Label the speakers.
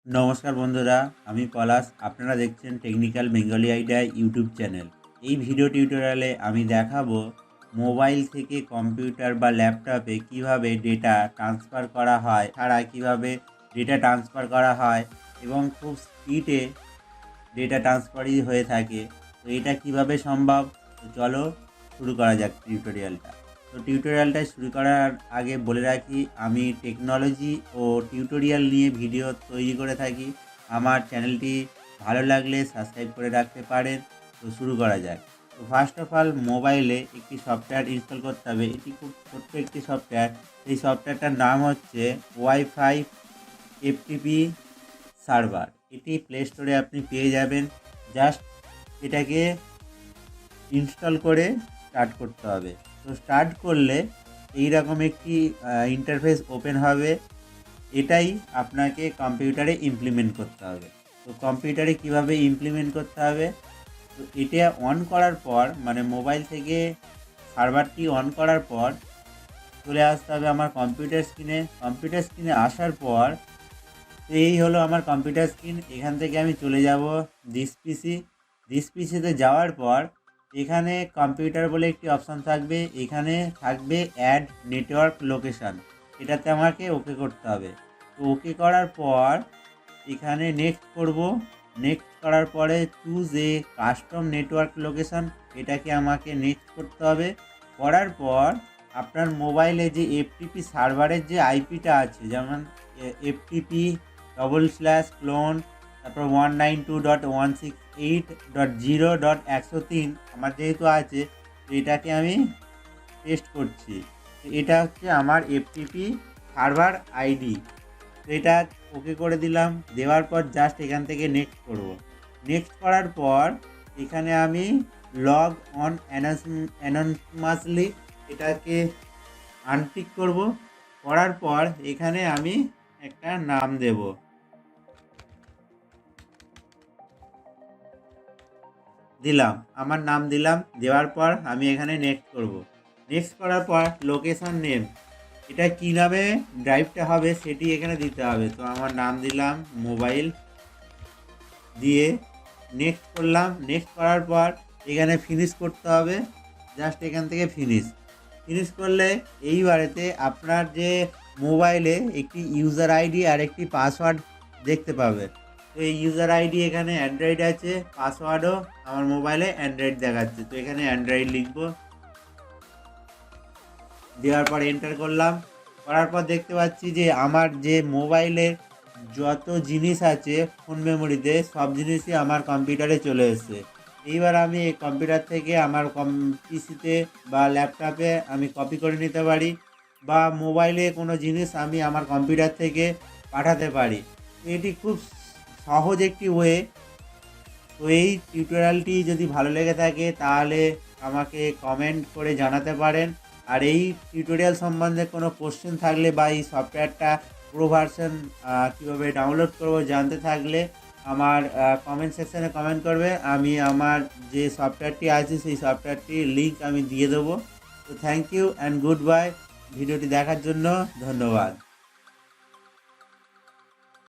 Speaker 1: নমস্কার বন্ধুরা, আমি পলাশ। আপনারা দেখছেন technical Bengali idea YouTube channel. এই ভিডিও টিউটোরিয়ালে আমি দেখাবো মোবাইল থেকে কম্পিউটার বা ল্যাপটপে কিভাবে ডেটা ট্রান্সফার করা হয়, ছাড়া কিভাবে ডেটা ট্রান্সফার করা হয় এবং খুব স্পিডে ডেটা ট্রান্সফারই হয়ে থাকে। তো এটা কিভাবে সম্ভব, তো চলো শুরু করা যাক টিউটোরিয়ালটা। তো টিউটোরিয়ালটা শুরু করার আগে বলে রাখি, আমি টেকনোলজি ও টিউটোরিয়াল নিয়ে ভিডিও তৈরি করে থাকি। আমার চ্যানেলটি ভালো লাগলে সাবস্ক্রাইব করে রাখতে পারেন। তো শুরু করা যাক। তো ফার্স্ট অফ অল, মোবাইলে একটি সফটওয়্যার ইনস্টল করতে হবে। এটি খুব ছোট্ট একটি সফটওয়্যার। এই সফটওয়্যারটার নাম হচ্ছে ওয়াইফাই এফটিপি সার্ভার। এটি প্লে স্টোরে আপনি পেয়ে যাবেন। জাস্ট এটাকে ইনস্টল করে স্টার্ট করতে হবে। তো স্টার্ট করলে এইরকম একটি ইন্টারফেস ওপেন হবে। এটাই আপনাকে কম্পিউটারে ইমপ্লিমেন্ট করতে হবে। তো কম্পিউটারে কিভাবে ইমপ্লিমেন্ট করতে হবে, তো এটা অন করার পর, মানে মোবাইল থেকে সার্ভারটি অন করার পর চলে আসতে হবে আমার কম্পিউটার স্ক্রিনে। কম্পিউটার স্ক্রিনে আসার পর তো এই হলো আমার কম্পিউটার স্ক্রিন। এখান থেকে আমি চলে যাব দিস পিসিতে যাওয়ার পর এখানে কম্পিউটার বলে একটি অপশান থাকবে। এখানে থাকবে অ্যাড নেটওয়ার্ক লোকেশান, এটাতে আমাকে ওকে করতে হবে। তো ওকে করার পর এখানে নেক্সট করব। নেক্সট করার পরে choose a custom network location, এটাকে আমাকে নেক্সট করতে হবে। করার পর আপনার মোবাইলে যে এফটিপি সার্ভারের যে আইপিটা আছে, যেমন এফটিপি //clone, তারপর 192.168.0.103 আমার যেহেতু আছে, তো এটাকে আমি টেস্ট করছি। তো এটা হচ্ছে আমার এফটিপি সার্ভার আইডি। তো এটা ওকে করে দিলাম। দেওয়ার পর জাস্ট এখান থেকে নেক্সট করব। নেক্সট করার পর এখানে আমি লগ অন অ্যাননমাসলি এটাকে আনটিক করব। করার পর এখানে আমি একটা নাম দেব। আমার নাম দিলাম। দেওয়ার পর আমি এখানে নেক্সট করব। নেক্সট করার পর লোকেশন নেম, এটা কী নামে ড্রাইভটা হবে সেটি এখানে দিতে হবে। তো আমার নাম দিলাম মোবাইল, দিয়ে নেক্সট করলাম। নেক্সট করার পর এখানে ফিনিশ করতে হবে। জাস্ট এখান থেকে ফিনিশ করলে এইবারেতে আপনার যে মোবাইলে একটি ইউজার আইডি আর একটি পাসওয়ার্ড দেখতে পাবে। তো এই ইউজার আইডি এখানে অ্যান্ড্রয়েড আছে, পাসওয়ার্ডও আমার মোবাইলে অ্যান্ড্রয়েড দেখাচ্ছে। তো এখানে অ্যান্ড্রয়েড লিখব। দেওয়ার পর এন্টার করলাম। করার পর দেখতে পাচ্ছি যে আমার যে মোবাইলের যত জিনিস আছে ফোন মেমোরিতে, সব জিনিসই আমার কম্পিউটারে চলে এসেছে। এইবার আমি এই কম্পিউটার থেকে আমার পিসিতে বা ল্যাপটপে আমি কপি করে নিতে পারি, বা মোবাইলে কোনো জিনিস আমি আমার কম্পিউটার থেকে পাঠাতে পারি। এটি খুব সহজ একটি ওয়ে। তো এই টিউটোরিয়ালটি যদি ভালো লেগে থাকে তাহলে আমাকে কমেন্ট করে জানাতে পারেন। আর এই টিউটোরিয়াল সম্বন্ধে কোনো কোশ্চেন থাকলে বা এই সফটওয়্যারটা প্রো ভার্সন কীভাবে ডাউনলোড করবো জানতে থাকলে আমার কমেন্ট সেকশানে কমেন্ট করবে। আমি আমার যে সফটওয়্যারটি আছে সেই সফটওয়্যারটির লিঙ্ক আমি দিয়ে দেবো। তো thank you and good bye. ভিডিওটি দেখার জন্য ধন্যবাদ।